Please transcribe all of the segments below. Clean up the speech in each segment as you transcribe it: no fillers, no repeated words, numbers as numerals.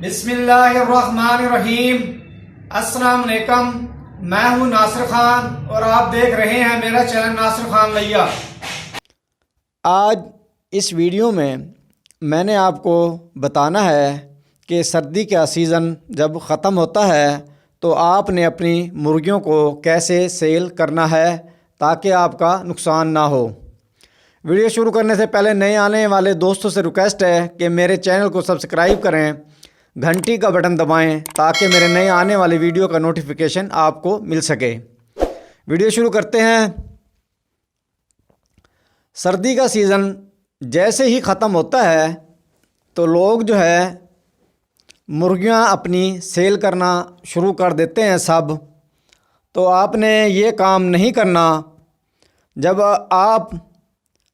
बिस्मिल्लाहिर्रहमानिर्रहीम। अस्सलाम वालेकुम। मैं हूं नासिर खान और आप देख रहे हैं मेरा चैनल नासिर खान लैया। आज इस वीडियो में मैंने आपको बताना है कि सर्दी का सीज़न जब ख़त्म होता है तो आपने अपनी मुर्गियों को कैसे सेल करना है ताकि आपका नुकसान ना हो। वीडियो शुरू करने से पहले नए आने वाले दोस्तों से रिक्वेस्ट है कि मेरे चैनल को सब्सक्राइब करें, घंटी का बटन दबाएं ताकि मेरे नए आने वाले वीडियो का नोटिफिकेशन आपको मिल सके। वीडियो शुरू करते हैं। सर्दी का सीज़न जैसे ही ख़त्म होता है तो लोग जो है मुर्गियां अपनी सेल करना शुरू कर देते हैं सब। तो आपने ये काम नहीं करना। जब आप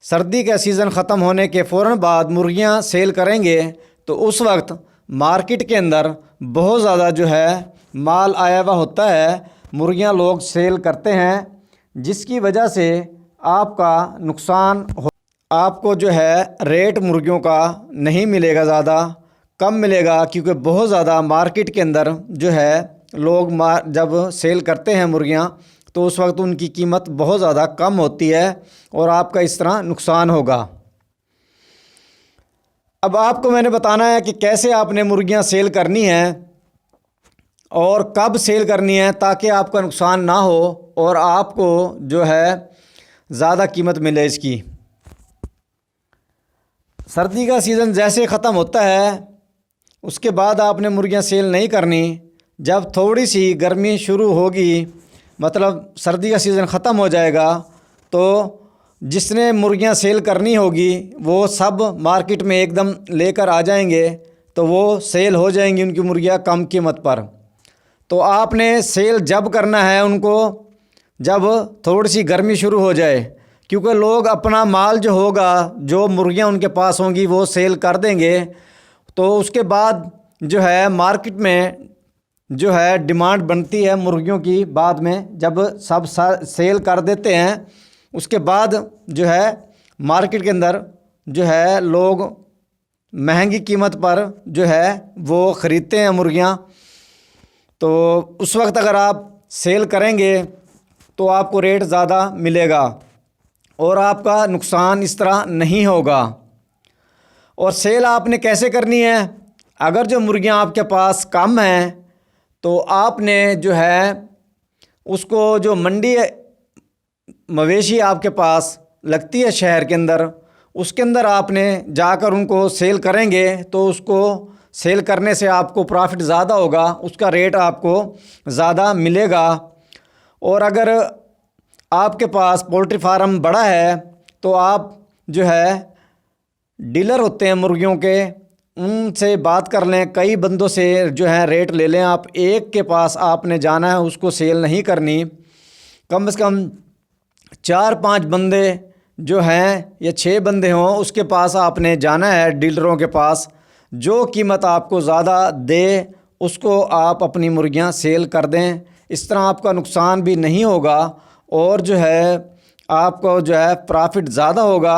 सर्दी का सीज़न ख़त्म होने के फ़ौरन बाद मुर्गियां सेल करेंगे तो उस वक्त मार्केट के अंदर बहुत ज़्यादा जो है माल आया हुआ होता है, मुर्गियां लोग सेल करते हैं, जिसकी वजह से आपका नुकसान हो। आपको जो है रेट मुर्गियों का नहीं मिलेगा, ज़्यादा कम मिलेगा, क्योंकि बहुत ज़्यादा मार्केट के अंदर जो है लोग जब सेल करते हैं मुर्गियां तो उस वक्त उनकी कीमत बहुत ज़्यादा कम होती है और आपका इस तरह नुकसान होगा। अब आपको मैंने बताना है कि कैसे आपने मुर्गियां सेल करनी है और कब सेल करनी है ताकि आपका नुकसान ना हो और आपको जो है ज़्यादा कीमत मिले इसकी। सर्दी का सीज़न जैसे ख़त्म होता है उसके बाद आपने मुर्गियां सेल नहीं करनी। जब थोड़ी सी गर्मी शुरू होगी, मतलब सर्दी का सीज़न ख़त्म हो जाएगा, तो जिसने मुर्गियां सेल करनी होगी वो सब मार्केट में एकदम लेकर आ जाएंगे, तो वो सेल हो जाएंगी उनकी मुर्गियां कम कीमत पर। तो आपने सेल जब करना है उनको जब थोड़ी सी गर्मी शुरू हो जाए, क्योंकि लोग अपना माल जो होगा, जो मुर्गियां उनके पास होंगी वो सेल कर देंगे। तो उसके बाद जो है मार्केट में जो है डिमांड बनती है मुर्गियों की। बाद में जब सब सेल कर देते हैं उसके बाद जो है मार्केट के अंदर जो है लोग महंगी कीमत पर जो है वो ख़रीदते हैं मुर्गियां। तो उस वक्त अगर आप सेल करेंगे तो आपको रेट ज़्यादा मिलेगा और आपका नुकसान इस तरह नहीं होगा। और सेल आपने कैसे करनी है? अगर जो मुर्गियां आपके पास कम हैं तो आपने जो है उसको, जो मंडी मवेशी आपके पास लगती है शहर के अंदर, उसके अंदर आपने जाकर उनको सेल करेंगे तो उसको सेल करने से आपको प्रॉफिट ज़्यादा होगा, उसका रेट आपको ज़्यादा मिलेगा। और अगर आपके पास पोल्ट्री फार्म बड़ा है तो आप जो है डीलर होते हैं मुर्गियों के, उनसे बात कर लें, कई बंदों से जो है रेट ले लें। आप एक के पास आपने जाना है, उसको सेल नहीं करनी। कम से कम 4-5 बंदे जो हैं या 6 बंदे हों उसके पास आपने जाना है, डीलरों के पास। जो कीमत आपको ज़्यादा दे उसको आप अपनी मुर्गियां सेल कर दें। इस तरह आपका नुकसान भी नहीं होगा और जो है आपको जो है प्रॉफिट ज़्यादा होगा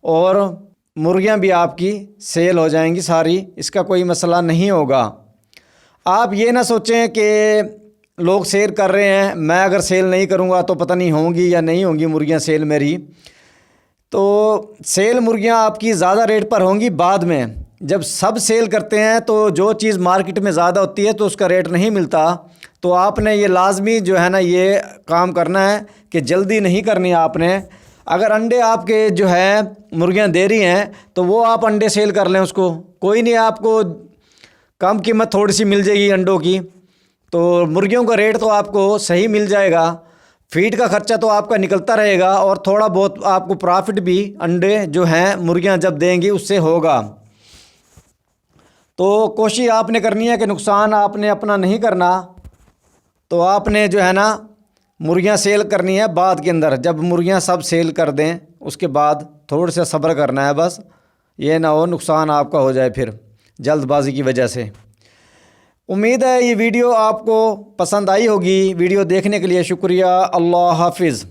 और मुर्गियां भी आपकी सेल हो जाएंगी सारी, इसका कोई मसला नहीं होगा। आप ये ना सोचें कि लोग सेल कर रहे हैं, मैं अगर सेल नहीं करूंगा तो पता नहीं होंगी या नहीं होंगी मुर्गियां सेल मेरी। तो सेल मुर्गियां आपकी ज़्यादा रेट पर होंगी बाद में। जब सब सेल करते हैं तो जो चीज़ मार्केट में ज़्यादा होती है तो उसका रेट नहीं मिलता। तो आपने ये लाजमी जो है ना ये काम करना है कि जल्दी नहीं करनी आपने। अगर अंडे आपके जो है मुर्गियां दे रही हैं तो वो आप अंडे सेल कर लें उसको, कोई नहीं, आपको कम कीमत थोड़ी सी मिल जाएगी अंडों की, तो मुर्गियों का रेट तो आपको सही मिल जाएगा। फीड का ख़र्चा तो आपका निकलता रहेगा और थोड़ा बहुत आपको प्रॉफिट भी अंडे जो हैं मुर्गियां जब देंगी उससे होगा। तो कोशिश आपने करनी है कि नुकसान आपने अपना नहीं करना। तो आपने जो है ना मुर्गियां सेल करनी है बाद के अंदर, जब मुर्गियां सब सेल कर दें उसके बाद थोड़ा सा सब्र करना है बस, ये ना हो नुकसान आपका हो जाए फिर जल्दबाजी की वजह से। उम्मीद है ये वीडियो आपको पसंद आई होगी। वीडियो देखने के लिए शुक्रिया। अल्लाह हाफिज़।